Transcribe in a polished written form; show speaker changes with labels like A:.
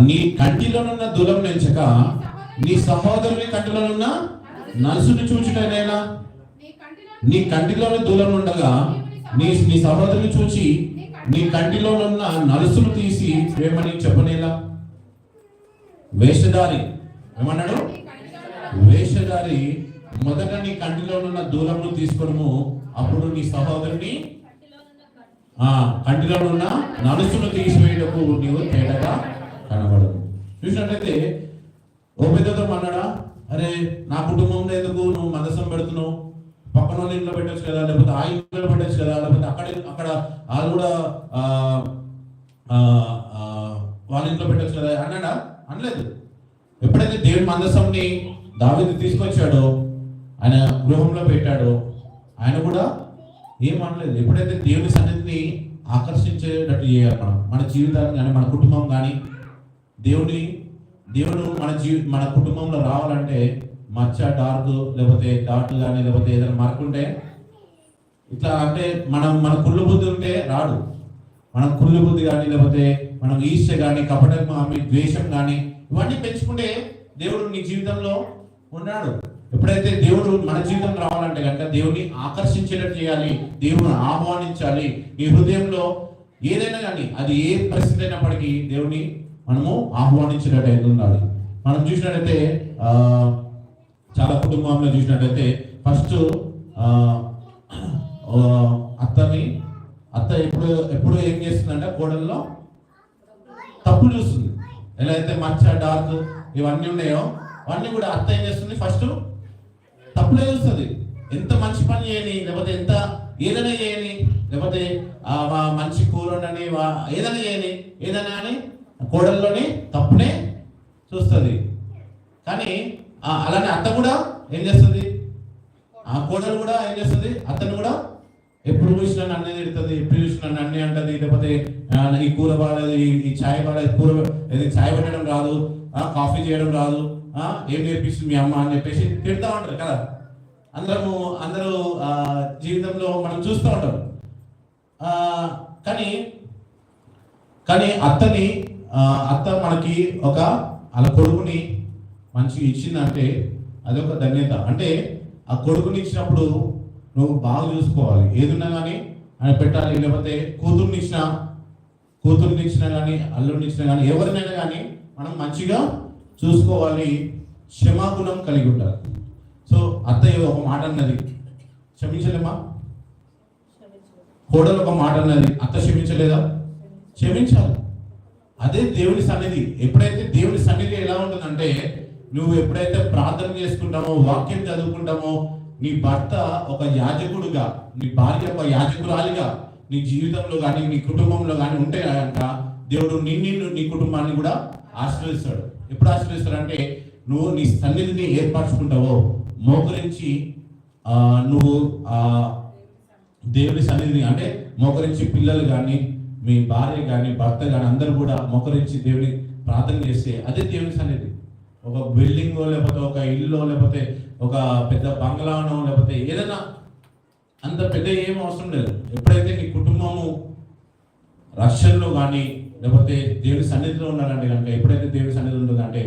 A: నీ కంటిలోనున్న దులం నెంచక నీ సహోదరుని కంటిలోనున్న నలుసుని చూచుటనేలా. నీ కంటిలోని దూలం ఉండగా నీ సహోదరుని చూచి నీ కంటిలోనున్న నలుసును తీసి ఏమని చెప్పనేలా. వేషధారి ఏమన్నాడు? వేషధారి మొదట నీ కంటిలోనున్న దూలంను తీసుకొనుము, అప్పుడు నీ సహోదరుని కంటిలో ఉన్న నలుసును తీసివేయటకు నీవు తేటగా కనబడదు. చూసినట్లయితే ఓ పెద్దతో అన్నాడా, అరే నా కుటుంబంలో ఎందుకు నువ్వు మందసం పెడుతున్నావు, పక్కన వాళ్ళ ఇంట్లో పెట్టచ్చు కదా, లేకపోతే ఆ ఇంట్లో పెట్టచ్చు కదా, లేకపోతే అక్కడ వాళ్ళు కూడా వాళ్ళ ఇంట్లో పెట్టచ్చు కదా అన్నాడా? అనలేదు. ఎప్పుడైతే దేవుని మందసంని దావీదు తీసుకొచ్చాడో, ఆయన గృహంలో పెట్టాడో, ఆయన కూడా ఏమనలేదు. ఎప్పుడైతే దేవుని సన్నిధిని ఆకర్షించేటట్టు చేయాలి మన జీవితాన్ని కానీ మన కుటుంబం కానీ, దేవుడు మన కుటుంబంలో రావాలంటే మచ్చ డార్క్ లేకపోతే డాట్ కానీ లేకపోతే ఏదైనా మార్కుంటే ఇట్లా అంటే మన కుళ్ళు బుద్ధి ఉంటే రాడు. మనం కుళ్ళు బుద్ధి కానీ లేకపోతే మనం ఈర్ష్య కానీ కపటం కానీ ద్వేషం కానీ ఇవన్నీ పెంచుకుంటే దేవుడు నీ జీవితంలో ఉన్నాడు. ఎప్పుడైతే దేవుడు మన జీవితం రావాలంటే కనుక దేవుని ఆకర్షించేటట్టు చేయాలి, దేవుని ఆహ్వానించాలి. నీ హృదయంలో ఏదైనా కానీ అది ఏ పరిస్థితి అయినప్పటికీ దేవుని మనము ఆహ్వానించేటట్టు ఉండాలి. మనం చూసినట్టయితే చాలా కుటుంబంలో చూసినట్టయితే ఫస్ట్ అత్త ఎప్పుడు ఏం చేస్తుందంటే కోడల్లో తప్పు చూస్తుంది. ఎలా అయితే మచ్చ డార్క్ ఇవన్నీ ఉన్నాయో అవన్నీ కూడా అత్త ఏం చేస్తుంది, ఫస్ట్ తప్పులే చూస్తుంది. ఎంత మంచి పని చేయని లేకపోతే ఎంత ఏదైనా చేయని లేకపోతే మంచి కూరని ఏదైనా అని కోడల్లోనే తప్పునే చూస్తుంది. కానీ అలానే అత్త కూడా ఏం చేస్తుంది, ఆ కోడలు కూడా ఏం చేస్తుంది, అత్తను కూడా ఎప్పుడు చూసినా నన్నే తిడుతుంది, ఎప్పుడు చూసినా నన్నే అంటది, లేకపోతే ఈ కూర బాగాలేదు, ఈ ఛాయ్ బాగాలేదు, కూర ఇది ఛాయ్ పెట్టడం రాదు, కాఫీ చేయడం రాదు, ఏం నేర్పిస్తుంది మీ అమ్మ అని చెప్పేసి తిడతా ఉంటారు కదా. అందరూ జీవితంలో మనం చూస్తూ ఉంటాం. కానీ అత్త మనకి అలా కొడుకుని మంచిగా ఇచ్చిందంటే అదొక ధన్యత. అంటే ఆ కొడుకుని ఇచ్చినప్పుడు నువ్వు బాగా చూసుకోవాలి, ఏదున్నా కానీ ఆయన పెట్టాలి. లేకపోతే కూతుర్ని ఇచ్చినా కానీ అల్లుడిని ఇచ్చినా కానీ ఎవరినైనా కానీ మనం మంచిగా చూసుకోవాలి, క్షమాగుణం కలిగి ఉండాలి. సో అత్తయ్య ఒక మాట అన్నది, క్షమించలేమా? కోడలు ఒక మాట అన్నది, అత్త క్షమించలేదా? క్షమించాలి. అదే దేవుని సన్నిధి. ఎప్పుడైతే దేవుని సన్నిధి ఎలా ఉంటుందంటే, నువ్వు ఎప్పుడైతే ప్రార్థన చేసుకుంటామో, వాక్యం చదువుకుంటామో, నీ భర్త ఒక యాజకుడుగా, నీ భార్య ఒక యాజకురాలిగా నీ జీవితంలో కానీ నీ కుటుంబంలో కానీ ఉంటే కనుక దేవుడు నీ కుటుంబాన్ని కూడా ఆశీర్వదిస్తాడు. ఎప్పుడు ఆశీర్వదిస్తాడంటే, నువ్వు నీ సన్నిధిని ఏర్పరచుకుంటావో మోకరించి నువ్వు దేవుని సన్నిధిని అంటే మోకరించి పిల్లలు కానీ మీ భార్య కానీ భర్త కానీ అందరూ కూడా మోకరించి దేవుని ప్రార్థన చేస్తే అదే దేవుని సన్నిధి. ఒక బిల్డింగో లేకపోతే ఒక ఇల్లు లేకపోతే ఒక పెద్ద బంగ్లానో లేకపోతే ఏదైనా అంత పెద్ద ఏం అవసరం లేదు. ఎప్పుడైతే నీ కుటుంబము రక్షణలో కానీ లేకపోతే దేవుని సన్నిధిలో ఉన్నారంటే కనుక, ఎప్పుడైతే దేవుని సన్నిధి ఉంటుందంటే